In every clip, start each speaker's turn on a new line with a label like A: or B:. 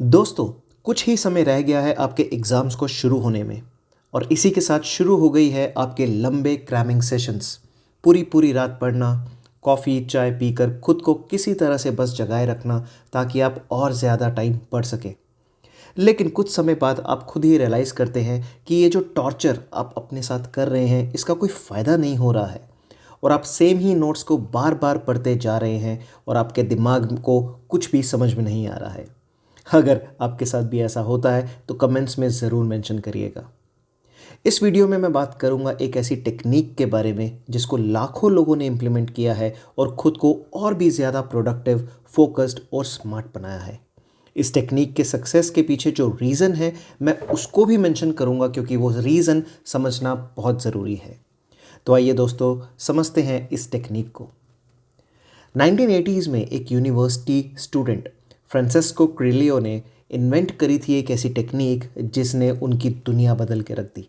A: दोस्तों, कुछ ही समय रह गया है आपके एग्ज़ाम्स को शुरू होने में और इसी के साथ शुरू हो गई है आपके लंबे क्रैमिंग सेशंस। पूरी पूरी रात पढ़ना, कॉफ़ी चाय पीकर खुद को किसी तरह से बस जगाए रखना ताकि आप और ज़्यादा टाइम पढ़ सकें। लेकिन कुछ समय बाद आप खुद ही रियलाइज़ करते हैं कि ये जो टॉर्चर आप अपने साथ कर रहे हैं इसका कोई फ़ायदा नहीं हो रहा है और आप सेम ही नोट्स को बार बार पढ़ते जा रहे हैं और आपके दिमाग को कुछ भी समझ में नहीं आ रहा है। अगर आपके साथ भी ऐसा होता है तो कमेंट्स में ज़रूर मेंशन करिएगा। इस वीडियो में मैं बात करूंगा एक ऐसी टेक्निक के बारे में जिसको लाखों लोगों ने इम्प्लीमेंट किया है और ख़ुद को और भी ज़्यादा प्रोडक्टिव, फोकस्ड और स्मार्ट बनाया है। इस टेक्निक के सक्सेस के पीछे जो रीज़न है मैं उसको भी मेंशन करूंगा क्योंकि वो रीज़न समझना बहुत ज़रूरी है। तो आइए दोस्तों समझते हैं इस टेक्निक को। 1980s में एक यूनिवर्सिटी स्टूडेंट फ्रांसेस्को क्रिलियो ने इन्वेंट करी थी एक ऐसी टेक्निक जिसने उनकी दुनिया बदल के रख दी।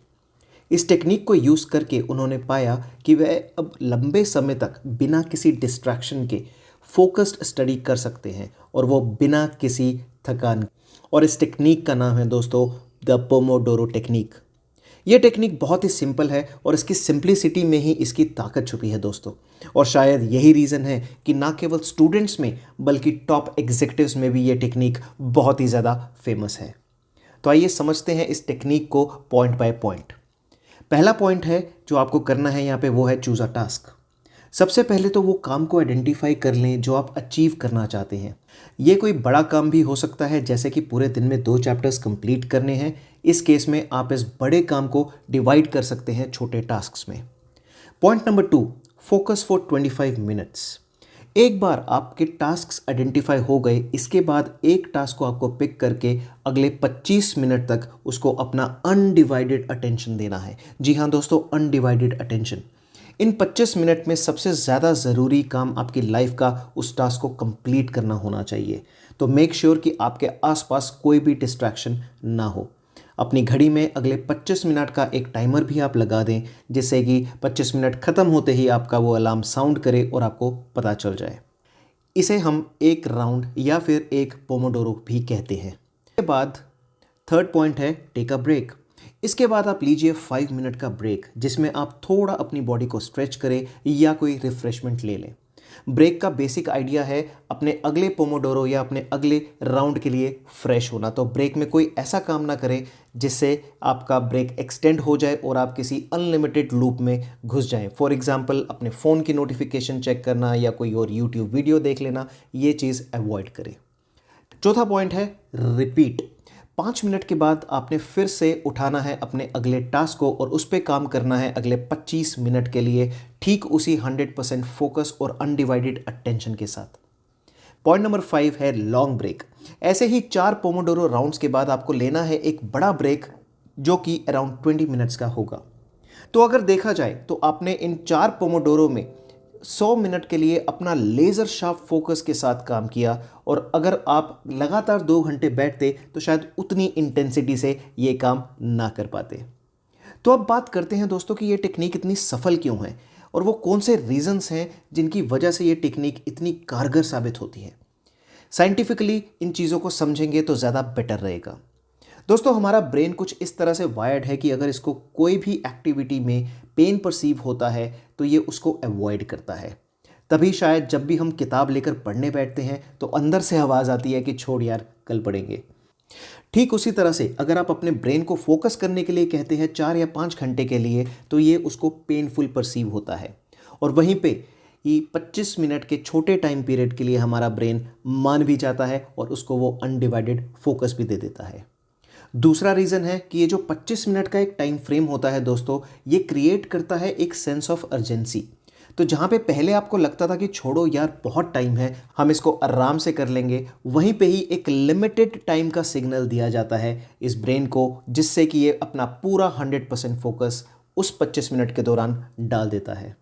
A: इस टेक्निक को यूज़ करके उन्होंने पाया कि वह अब लंबे समय तक बिना किसी डिस्ट्रैक्शन के फोकस्ड स्टडी कर सकते हैं और वो बिना किसी थकान। और इस टेक्निक का नाम है दोस्तों द पोमोडोरो टेक्निक। ये टेक्निक बहुत ही सिंपल है और इसकी सिंप्लिसिटी में ही इसकी ताकत छुपी है दोस्तों। और शायद यही रीज़न है कि ना केवल स्टूडेंट्स में बल्कि टॉप एग्जीक्यूटिव्स में भी ये टेक्निक बहुत ही ज़्यादा फेमस है। तो आइए समझते हैं इस टेक्निक को पॉइंट बाय पॉइंट। पहला पॉइंट है जो आपको करना है यहाँ पे वो है चूज़ अ टास्क। सबसे पहले तो वो काम को आइडेंटिफाई कर लें जो आप अचीव करना चाहते हैं। ये कोई बड़ा काम भी हो सकता है जैसे कि पूरे दिन में 2 चैप्टर्स कंप्लीट करने हैं। इस केस में आप इस बड़े काम को डिवाइड कर सकते हैं छोटे टास्क्स में। Point number 2, focus for 25 minutes. एक बार आपके टास्क्स आइडेंटिफाई हो गए, इसके बाद एक टास्क को आपको पिक करके अगले 25 मिनट तक उसको अपना अनडिवाइडेड अटेंशन देना है। जी हाँ दोस्तों, अनडिवाइडेड अटेंशन। इन 25 मिनट में सबसे ज़्यादा ज़रूरी काम आपकी लाइफ का उस टास्क को कंप्लीट करना होना चाहिए। तो मेक श्योर कि आपके आसपास कोई भी डिस्ट्रैक्शन ना हो। अपनी घड़ी में अगले 25 मिनट का एक टाइमर भी आप लगा दें जिससे कि 25 मिनट ख़त्म होते ही आपका वो अलार्म साउंड करे और आपको पता चल जाए। इसे हम एक राउंड या फिर एक पोमोडोरो भी कहते हैं। इसके बाद थर्ड पॉइंट है टेक अ ब्रेक। इसके बाद आप लीजिए 5 मिनट का ब्रेक जिसमें आप थोड़ा अपनी बॉडी को स्ट्रेच करें या कोई रिफ्रेशमेंट ले लें। ब्रेक का बेसिक आइडिया है अपने अगले पोमोडोरो या अपने अगले राउंड के लिए फ्रेश होना। तो ब्रेक में कोई ऐसा काम ना करें जिससे आपका ब्रेक एक्सटेंड हो जाए और आप किसी अनलिमिटेड लूप में घुस जाएं। फॉर एग्जांपल अपने फ़ोन की नोटिफिकेशन चेक करना या कोई और यूट्यूब वीडियो देख लेना, ये चीज़ अवॉइड करें। चौथा पॉइंट है रिपीट। 5 मिनट के बाद आपने फिर से उठाना है अपने अगले टास्क को और उस पर काम करना है अगले 25 मिनट के लिए, ठीक उसी 100% फोकस और अनडिवाइडेड अटेंशन के साथ। पॉइंट नंबर 5 है लॉन्ग ब्रेक। ऐसे ही 4 पोमोडोरो राउंड्स के बाद आपको लेना है एक बड़ा ब्रेक जो कि अराउंड 20 मिनट्स का होगा। तो अगर देखा जाए तो आपने इन 4 पोमोडोरो में 100 मिनट के लिए अपना लेज़र शार्प फोकस के साथ काम किया और अगर आप लगातार 2 घंटे बैठते तो शायद उतनी इंटेंसिटी से ये काम ना कर पाते। तो अब बात करते हैं दोस्तों कि ये टेक्निक इतनी सफल क्यों है और वो कौन से रीजंस हैं जिनकी वजह से ये टेक्निक इतनी कारगर साबित होती है। साइंटिफिकली इन चीज़ों को समझेंगे तो ज़्यादा बेटर रहेगा। दोस्तों, हमारा ब्रेन कुछ इस तरह से वायर्ड है कि अगर इसको कोई भी एक्टिविटी में पेन परसीव होता है तो ये उसको अवॉइड करता है। तभी शायद जब भी हम किताब लेकर पढ़ने बैठते हैं तो अंदर से आवाज़ आती है कि छोड़ यार कल पढ़ेंगे। ठीक उसी तरह से अगर आप अपने ब्रेन को फोकस करने के लिए कहते हैं 4 या 5 घंटे के लिए तो ये उसको पेनफुल परसीव होता है और वहीं पे ये 25 मिनट के छोटे टाइम पीरियड के लिए हमारा ब्रेन मान भी जाता है और उसको वो अनडिवाइडेड फोकस भी दे देता है। दूसरा रीज़न है कि ये जो 25 मिनट का एक टाइम फ्रेम होता है दोस्तों, ये क्रिएट करता है एक सेंस ऑफ अर्जेंसी। तो जहाँ पे पहले आपको लगता था कि छोड़ो यार बहुत टाइम है, हम इसको आराम से कर लेंगे, वहीं पे ही एक लिमिटेड टाइम का सिग्नल दिया जाता है इस ब्रेन को जिससे कि ये अपना पूरा 100% फोकस उस 25 मिनट के दौरान डाल देता है।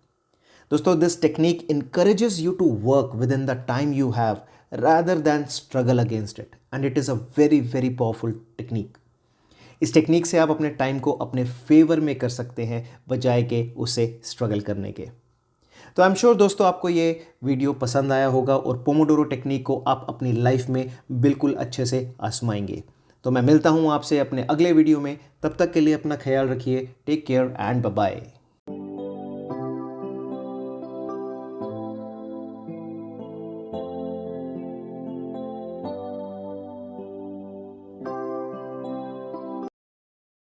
A: दोस्तों, this technique encourages you to work within the time you have rather than struggle against it and it is a very very powerful technique। इस टेक्निक से आप अपने टाइम को अपने फेवर में कर सकते हैं बजाय के उसे स्ट्रगल करने के। तो आई एम श्योर दोस्तों आपको ये वीडियो पसंद आया होगा और पोमोडोरो टेक्निक को आप अपनी लाइफ में बिल्कुल अच्छे से आजमाएंगे। तो मैं मिलता हूँ आपसे अपने अगले वीडियो में, तब तक के लिए अपना ख्याल रखिए। Take care and bye bye.